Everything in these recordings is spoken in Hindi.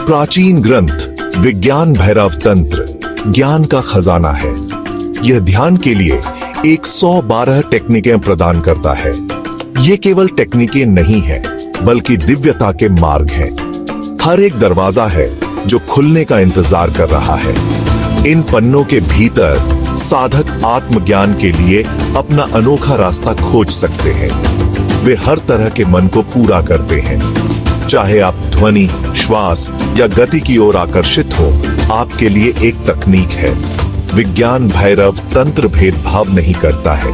प्राचीन ग्रंथ विज्ञान भैरव तंत्र ज्ञान का खजाना है। यह ध्यान के लिए 112 टेक्निकें प्रदान करता है। ये केवल टेक्निकें नहीं है, बल्कि दिव्यता के मार्ग हैं। हर एक दरवाजा है जो खुलने का इंतजार कर रहा है। इन पन्नों के भीतर साधक आत्मज्ञान के लिए अपना अनोखा रास्ता खोज सकते हैं। वे हर तरह के मन को पूरा करते हैं। चाहे आप ध्वनि, श्वास या गति की ओर आकर्षित हो, आपके लिए एक तकनीक है। विज्ञान भैरव तंत्र भेदभाव नहीं करता है।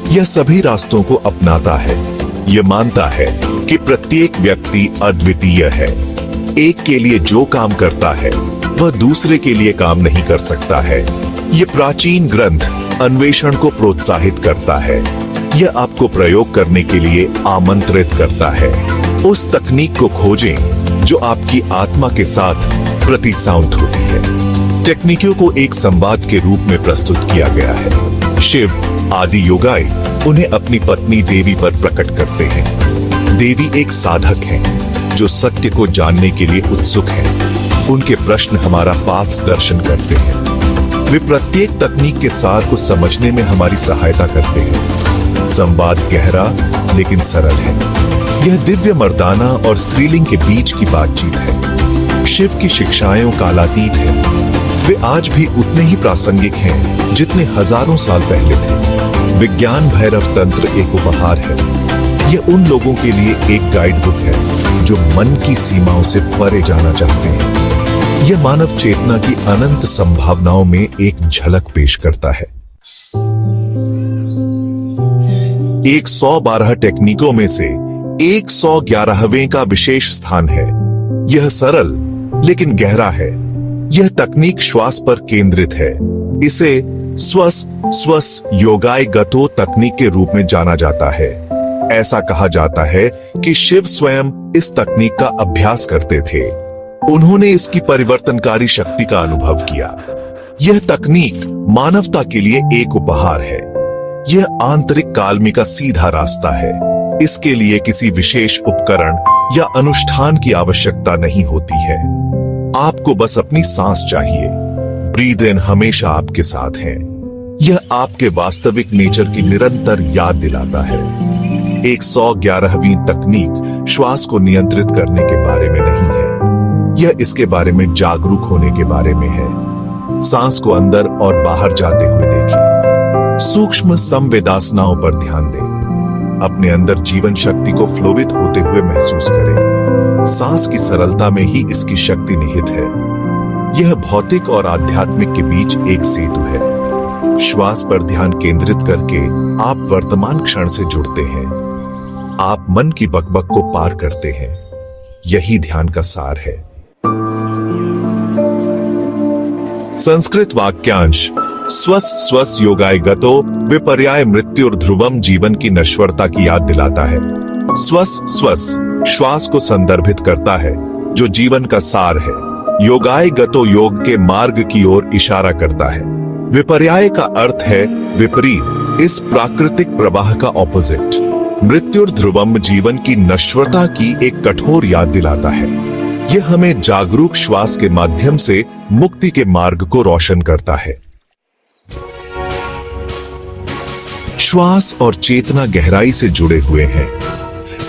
यह सभी रास्तों को अपनाता है। यह मानता है कि प्रत्येक व्यक्ति अद्वितीय है। एक के लिए जो काम करता है, वह दूसरे के लिए काम नहीं कर सकता है। यह प्राचीन ग्रंथ अन्वेषण को प्रोत्साहित करता है। यह आपको प्रयोग करने के लिए आमंत्रित करता है। उस तकनीक को खोजें जो आपकी आत्मा के साथ प्रतिसाउंट होती है। टेक्निकों को एक संवाद के रूप में प्रस्तुत किया गया है। शिव आदि योगाई उन्हें अपनी पत्नी देवी पर प्रकट करते हैं। देवी एक साधक है जो सत्य को जानने के लिए उत्सुक है। उनके प्रश्न हमारा पाथ दर्शन करते हैं। वे प्रत्येक तकनीक के सार को समझने में हमारी सहायता करते हैं। संवाद गहरा लेकिन सरल है। यह दिव्य मर्दाना और स्त्रीलिंग के बीच की बातचीत है। शिव की शिक्षाएं कालातीत हैं। वे आज भी उतने ही प्रासंगिक हैं जितने हजारों साल पहले थे। विज्ञान भैरव तंत्र एक उपहार है। यह उन लोगों के लिए एक गाइड बुक है जो मन की सीमाओं से परे जाना चाहते हैं। यह मानव चेतना की अनंत संभावनाओं में एक झलक पेश करता है। 112 टेक्निकों में से 111वें का विशेष स्थान है। यह सरल लेकिन गहरा है। यह तकनीक श्वास पर केंद्रित है। इसे स्वस्थ योगाई गतो तकनीक के रूप में जाना जाता है। ऐसा कहा जाता है कि शिव स्वयं इस तकनीक का अभ्यास करते थे। उन्होंने इसकी परिवर्तनकारी शक्ति का अनुभव किया। यह तकनीक मानवता के लिए एक उपहार है। यह आंतरिक कालमी का सीधा रास्ता है। इसके लिए किसी विशेष उपकरण या अनुष्ठान की आवश्यकता नहीं होती है। आपको बस अपनी सांस चाहिए। ब्रीद इन हमेशा आपके साथ है। यह आपके वास्तविक नेचर की निरंतर याद दिलाता है। 111वीं तकनीक श्वास को नियंत्रित करने के बारे में नहीं है। यह इसके बारे में जागरूक होने के बारे में है। सांस को अंदर और बाहर जाते हुए देखिए। सूक्ष्म संवेदनाओं पर ध्यान दें। अपने अंदर जीवन शक्ति को फ्लोवित होते हुए महसूस करें। सांस की सरलता में ही इसकी शक्ति निहित है। यह भौतिक और आध्यात्मिक के बीच एक सेतु है। श्वास पर ध्यान केंद्रित करके आप वर्तमान क्षण से जुड़ते हैं। आप मन की बकबक को पार करते हैं। यही ध्यान का सार है। संस्कृत वाक्यांश स्वस्थ योगाय गतो विपर्याय मृत्युर्ध्रुवम जीवन की नश्वरता की याद दिलाता है। स्वस्थ श्वास को संदर्भित करता है जो जीवन का सार है। योगाय गतो योग के मार्ग की ओर इशारा करता है। विपर्याय का अर्थ है विपरीत, इस प्राकृतिक प्रवाह का ऑपोजिट। मृत्युर्ध्रुवम जीवन की नश्वरता की एक कठोर याद दिलाता है। यह हमें जागरूक श्वास के माध्यम से मुक्ति के मार्ग को रोशन करता है। श्वास और चेतना गहराई से जुड़े हुए हैं।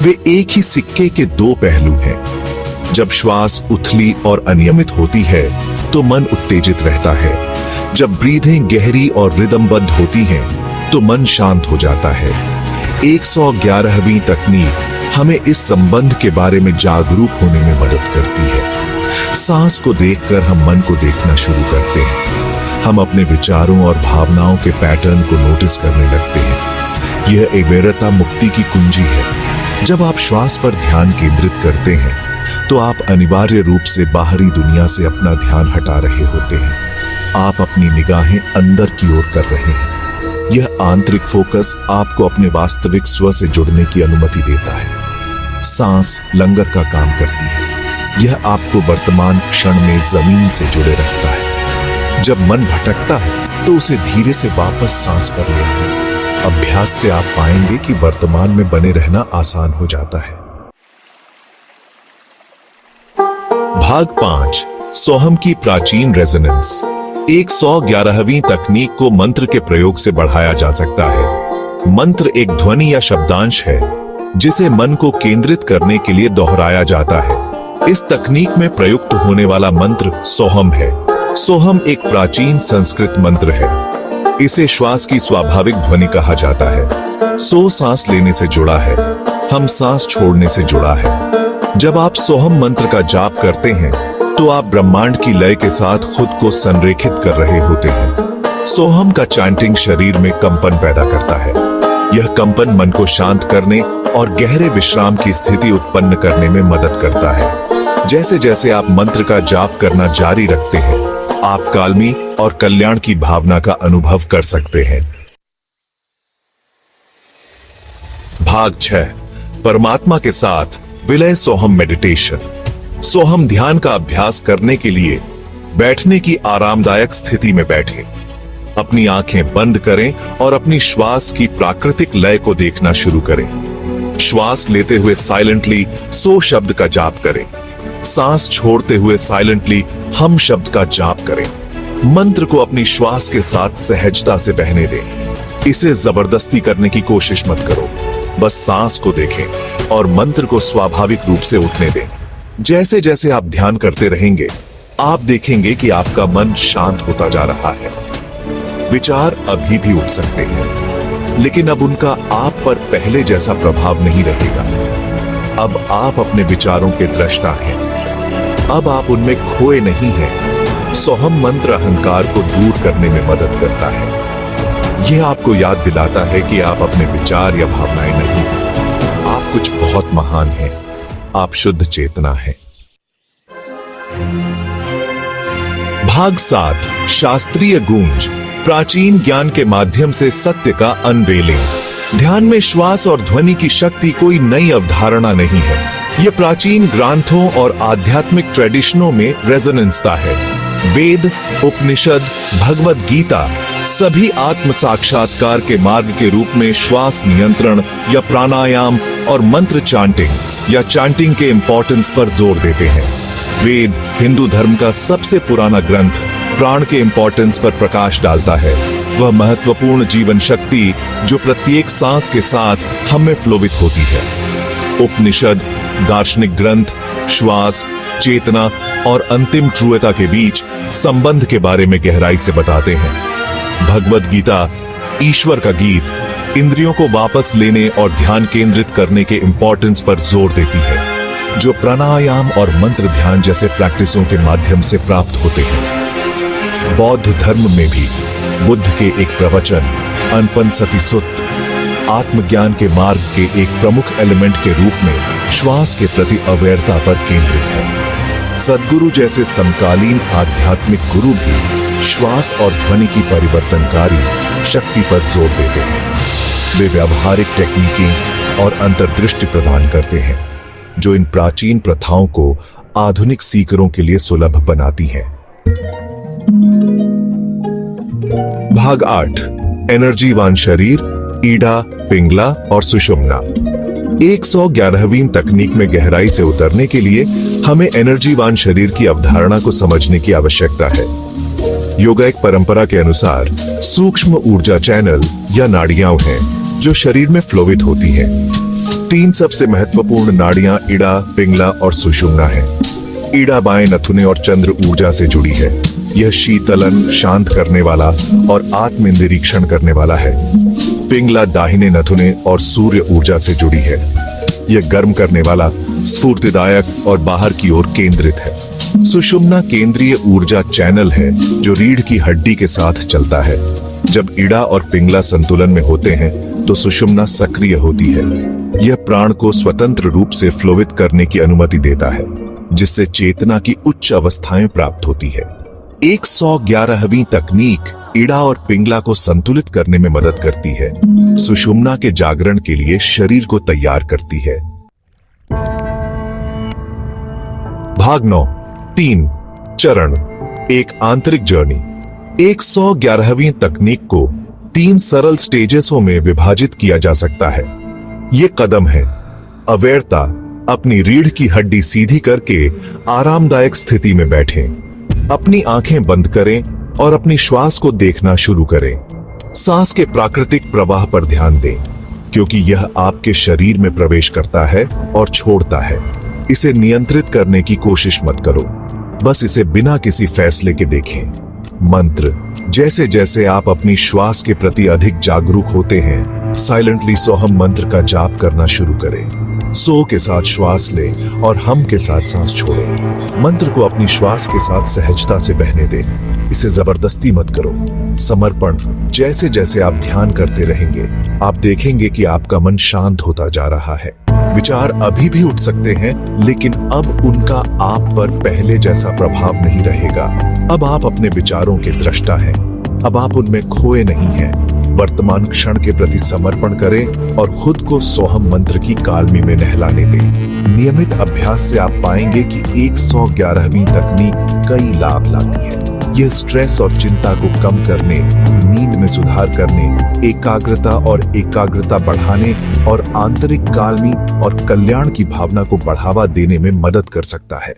वे एक ही सिक्के के दो पहलू हैं। जब श्वास उथली और अनियमित होती है तो मन उत्तेजित रहता है। जब ब्रीदें गहरी और रिदमबद्ध होती हैं तो मन शांत हो जाता है। 111वीं तकनीक हमें इस संबंध के बारे में जागरूक होने में मदद करती है। सांस को देखकर हम मन को देखना शुरू करते हैं। हम अपने विचारों और भावनाओं के पैटर्न को नोटिस करने लगते हैं। यह अवेयरता मुक्ति की कुंजी है। जब आप श्वास पर ध्यान केंद्रित करते हैं तो आप अनिवार्य रूप से बाहरी दुनिया से अपना ध्यान हटा रहे होते हैं। आप अपनी निगाहें अंदर की ओर कर रहे हैं। यह आंतरिक फोकस आपको अपने वास्तविक स्व से जुड़ने की अनुमति देता है। सांस लंगर का काम करती है। यह आपको वर्तमान क्षण में जमीन से जुड़े रखता है। जब मन भटकता है तो उसे धीरे से वापस सांस पर ले आए। अभ्यास से आप पाएंगे कि वर्तमान में बने रहना आसान हो जाता है। भाग 5 सोहम की प्राचीन रेजोनेंस। 111वीं तकनीक को मंत्र के प्रयोग से बढ़ाया जा सकता है। मंत्र एक ध्वनि या शब्दांश है जिसे मन को केंद्रित करने के लिए दोहराया जाता है। इस तकनीक में प्रयुक्त होने वाला मंत्र सोहम है। सोहम एक प्राचीन संस्कृत मंत्र है। इसे श्वास की स्वाभाविक ध्वनि कहा जाता है। सो सांस लेने से जुड़ा है, हम सांस छोड़ने से जुड़ा है। जब आप सोहम मंत्र का जाप करते हैं तो आप ब्रह्मांड की लय के साथ खुद को संरेखित कर रहे होते हैं। सोहम का चैंटिंग शरीर में कंपन पैदा करता है। यह कंपन मन को शांत करने और गहरे विश्राम की स्थिति उत्पन्न करने में मदद करता है। जैसे जैसे आप मंत्र का जाप करना जारी रखते हैं, आप काल्मी और कल्याण की भावना का अनुभव कर सकते हैं। भाग 6 परमात्मा के साथ विलय सोहम मेडिटेशन। सोहम ध्यान का अभ्यास करने के लिए बैठने की आरामदायक स्थिति में बैठें। अपनी आंखें बंद करें और अपनी श्वास की प्राकृतिक लय को देखना शुरू करें। श्वास लेते हुए साइलेंटली सो शब्द का जाप करें। सांस छोड़ते हुए साइलेंटली हम शब्द का जाप करें। मंत्र को अपनी श्वास के साथ सहजता से बहने दें। इसे जबरदस्ती करने की कोशिश मत करो, बस सांस को देखें और मंत्र को स्वाभाविक रूप से उठने दें। जैसे जैसे आप ध्यान करते रहेंगे, आप देखेंगे कि आपका मन शांत होता जा रहा है। विचार अभी भी उठ सकते हैं, लेकिन अब उनका आप पर पहले जैसा प्रभाव नहीं रहेगा। अब आप अपने विचारों के दृष्टा हैं। अब आप उनमें खोए नहीं हैं। सोहम मंत्र अहंकार को दूर करने में मदद करता है। यह आपको याद दिलाता है कि आप अपने विचार या भावनाएं नहीं हैं। आप कुछ बहुत महान हैं। आप शुद्ध चेतना है। भाग 7 शास्त्रीय गूंज। प्राचीन ज्ञान के माध्यम से सत्य का अनवेलिंग। ध्यान में श्वास और ध्वनि की शक्ति कोई नई अवधारणा नहीं है। यह प्राचीन ग्रंथों और आध्यात्मिक ट्रेडिशनों में रेजोनेंसता है। वेद, उपनिषद, भगवद गीता सभी आत्म साक्षात्कार के मार्ग के रूप में श्वास नियंत्रण या प्राणायाम और मंत्र चांटिंग या चांटिंग के इंपॉर्टेंस पर जोर देते हैं। वेद हिंदू धर्म का सबसे पुराना ग्रंथ प्राण के इंपॉर्टेंस पर प्रकाश डालता है। वह महत्वपूर्ण जीवन शक्ति जो प्रत्येक सांस के साथ हमें फ्लोवित होती है। उपनिषद दार्शनिक ग्रंथ श्वास, चेतना और अंतिम ट्रुयता के बीच संबंध के बारे में गहराई से बताते हैं। भगवद गीता ईश्वर का गीत इंद्रियों को वापस लेने और ध्यान केंद्रित करने के इंपॉर्टेंस पर जोर देती है, जो प्राणायाम और मंत्र ध्यान जैसे प्रैक्टिसों के माध्यम से प्राप्त होते हैं। बौद्ध धर्म में भी बुद्ध के एक प्रवचन अनपनसती सुत्त आत्मज्ञान के मार्ग के एक प्रमुख एलिमेंट के रूप में श्वास के प्रति अवेयरता पर केंद्रित है। सद्गुरु जैसे समकालीन आध्यात्मिक गुरु भी श्वास और ध्वनि की परिवर्तनकारी शक्ति पर जोर देते हैं। वे व्यावहारिक टेक्निकें और अंतर्दृष्टि प्रदान करते हैं जो इन प्राचीन प्रथाओं को आधुनिक सीकरों के लिए सुलभ बनाती हैं। भाग 8 एनर्जीवान शरीर, ईडा, पिंगला और सुषुम्ना। 111वीं तकनीक में गहराई से उतरने के लिए हमें एनर्जीवान शरीर की अवधारणा को समझने की आवश्यकता है। योगाइक परंपरा के अनुसार सूक्ष्म ऊर्जा चैनल या नाड़ियां हैं जो शरीर में फ्लोवित होती हैं। 3 सबसे महत्वपूर्ण नाड़ियां ईडा, पिंगला और सुषुम्ना हैं। ईडा बाएं नथुने और चंद्र ऊर्जा से जुड़ी है। यह शीतलन, शांत करने वाला और आत्मनिरीक्षण करने वाला है। पिंगला दाहिने नथुने और सूर्य ऊर्जा से जुड़ी है। यह गर्म करने वाला, स्फूर्तिदायक और बाहर की ओर केंद्रित है। सुषुम्ना केंद्रीय ऊर्जा चैनल है जो रीढ़ की हड्डी के साथ चलता है। जब ईडा और पिंगला संतुलन में होते हैं तो सुषुम्ना सक्रिय होती है। यह प्राण को स्वतंत्र रूप से फ्लोवित करने की अनुमति देता है, जिससे चेतना की उच्च अवस्थाएं प्राप्त होती है। 111वीं तकनीक ईडा और पिंगला को संतुलित करने में मदद करती है। सुषुम्ना के जागरण के लिए शरीर को तैयार करती है। भाग 9 3 चरण, एक आंतरिक जर्नी। 111वीं तकनीक को 3 सरल स्टेजेसों में विभाजित किया जा सकता है। ये कदम है अवेयरता, अपनी रीढ़ की हड्डी सीधी करके आरामदायक स्थिति में बैठें। अपनी आंखें बंद करें और अपनी श्वास को देखना शुरू करें। सांस के प्राकृतिक प्रवाह पर ध्यान दें, क्योंकि यह आपके शरीर में प्रवेश करता है और छोड़ता है। इसे नियंत्रित करने की कोशिश मत करो, बस इसे बिना किसी फैसले के देखें। मंत्र: जैसे जैसे आप अपनी श्वास के प्रति अधिक जागरूक होते हैं, साइलेंटली सोहम मंत्र का जाप करना शुरू करें। सो के साथ श्वास लें और हम के साथ सांस छोड़ें। मंत्र को अपनी श्वास के साथ सहजता से बहने दें, इसे जबरदस्ती मत करो। समर्पण: जैसे जैसे आप ध्यान करते रहेंगे, आप देखेंगे कि आपका मन शांत होता जा रहा है। विचार अभी भी उठ सकते हैं, लेकिन अब उनका आप पर पहले जैसा प्रभाव नहीं रहेगा। अब आप अपने विचारों के दृष्टा हैं, अब आप उनमें खोए नहीं हैं। वर्तमान क्षण के प्रति समर्पण करें और खुद को सोहम मंत्र की कालमी में नहलाने दें। नियमित अभ्यास से आप पाएंगे कि 111वीं तकनीक कई लाभ लाती है। यह स्ट्रेस और चिंता को कम करने, नींद में सुधार करने, एकाग्रता बढ़ाने और आंतरिक कालमी और कल्याण की भावना को बढ़ावा देने में मदद कर सकता है।